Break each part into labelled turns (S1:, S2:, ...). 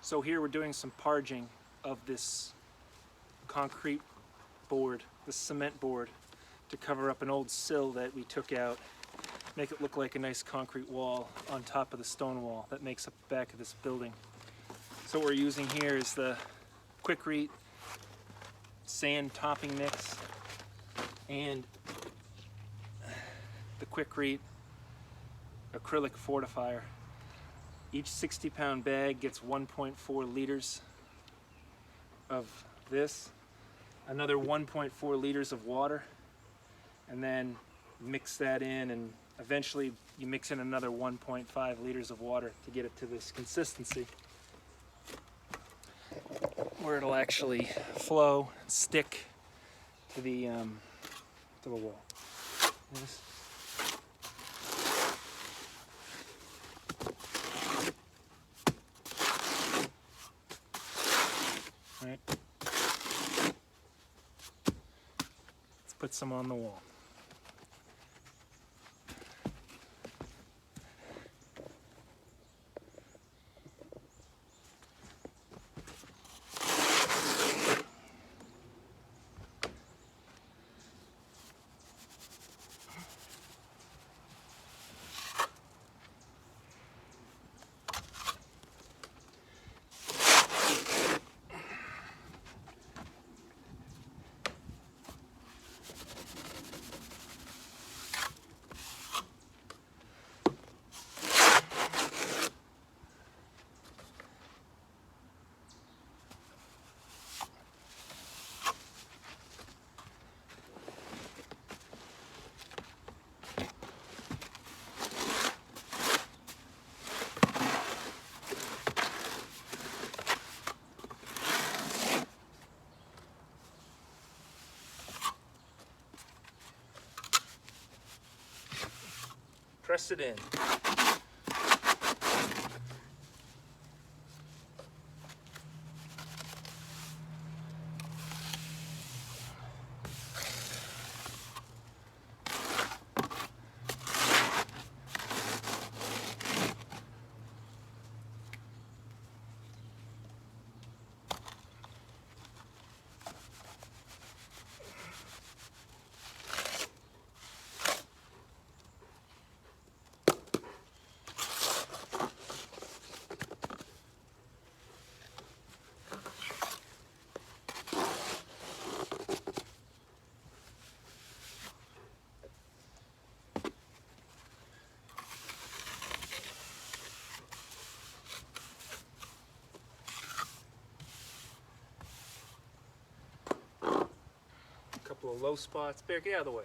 S1: So here we're doing some parging of this concrete board, this cement board, to cover up an old sill that we took out, make it look like a nice concrete wall on top of the stone wall that makes up the back of this building. So what we're using here is the quikrete sand topping mix and the quikrete acrylic fortifier. Each 60-pound bag gets 1.4 liters of this, another 1.4 liters of water, and then mix that in, and eventually you mix in another 1.5 liters of water to get it to this consistency where it'll actually flow and stick to the wall. Right. Let's put some on the wall. Press it in. Couple of low spots. Bear, get out of the way.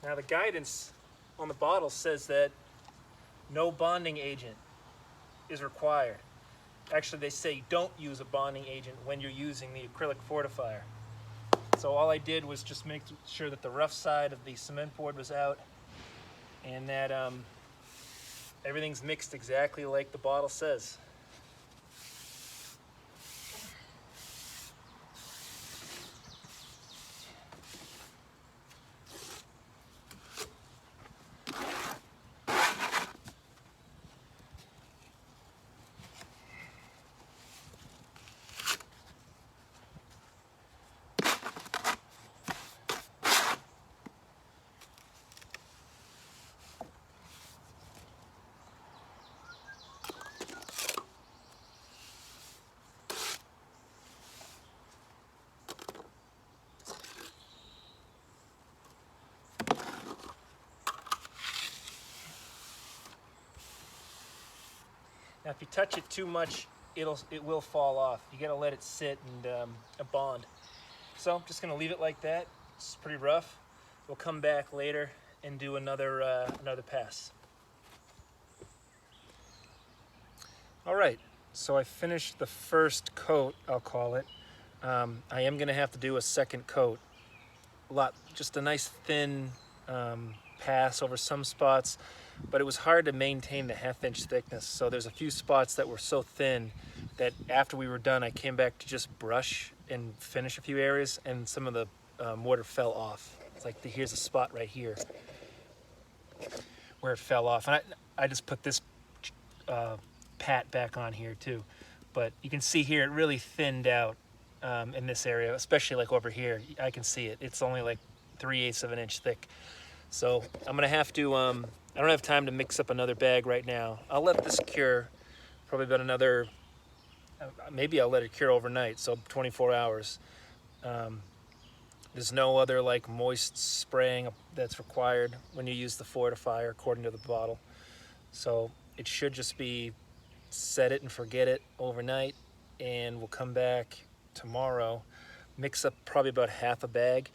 S1: Now the guidance on the bottle says that no bonding agent is required. Actually, they say don't use a bonding agent when you're using the acrylic fortifier. So all I did was just make sure that the rough side of the cement board was out and that everything's mixed exactly like the bottle says. Now if you touch it too much, it will fall off. You gotta let it sit and bond. So I'm just gonna leave it like that. It's pretty rough. We'll come back later and do another pass. All right, so I finished the first coat, I'll call it. I am gonna have to do a second coat just a nice thin pass over some spots, but it was hard to maintain the 1/2 inch thickness. So there's a few spots that were so thin that after we were done, I came back to just brush and finish a few areas, and some of the mortar fell off. It's like here's a spot right here where it fell off, and I just put this pat back on here too. But you can see here it really thinned out in this area, especially like over here. I can see it. It's only like 3/8 of an inch thick. So I'm gonna have to, I don't have time to mix up another bag right now. I'll let this cure probably about another, maybe I'll let it cure overnight, so 24 hours. There's no other like moist spraying that's required when you use the fortifier according to the bottle. So it should just be set it and forget it overnight, and we'll come back tomorrow, mix up probably about 1/2 a bag,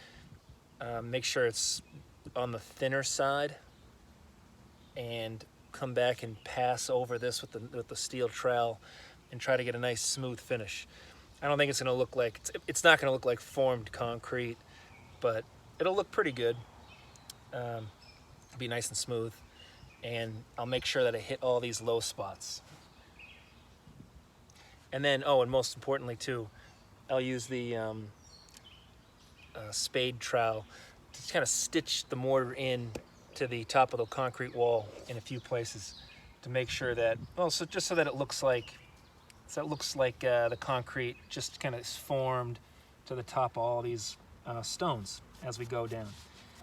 S1: make sure it's on the thinner side, and come back and pass over this with the steel trowel and try to get a nice smooth finish. I don't think it's going to look like, it's not going to look like formed concrete, but it'll look pretty good. It'll be nice and smooth, and I'll make sure that I hit all these low spots. And then, oh, and most importantly too, I'll use the spade trowel to kind of stitch the mortar in to the top of the concrete wall in a few places to make sure that, well, so just so that it looks like, the concrete just kind of is formed to the top of all these stones as we go down.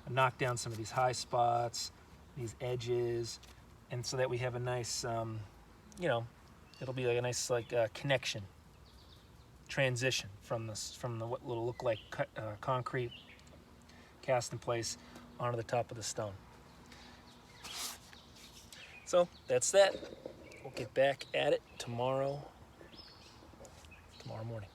S1: And knock down some of these high spots, these edges, and so that we have a nice, you know, it'll be like a nice connection, transition from what will look like concrete cast in place onto the top of the stone. So that's that. We'll get back at it tomorrow morning.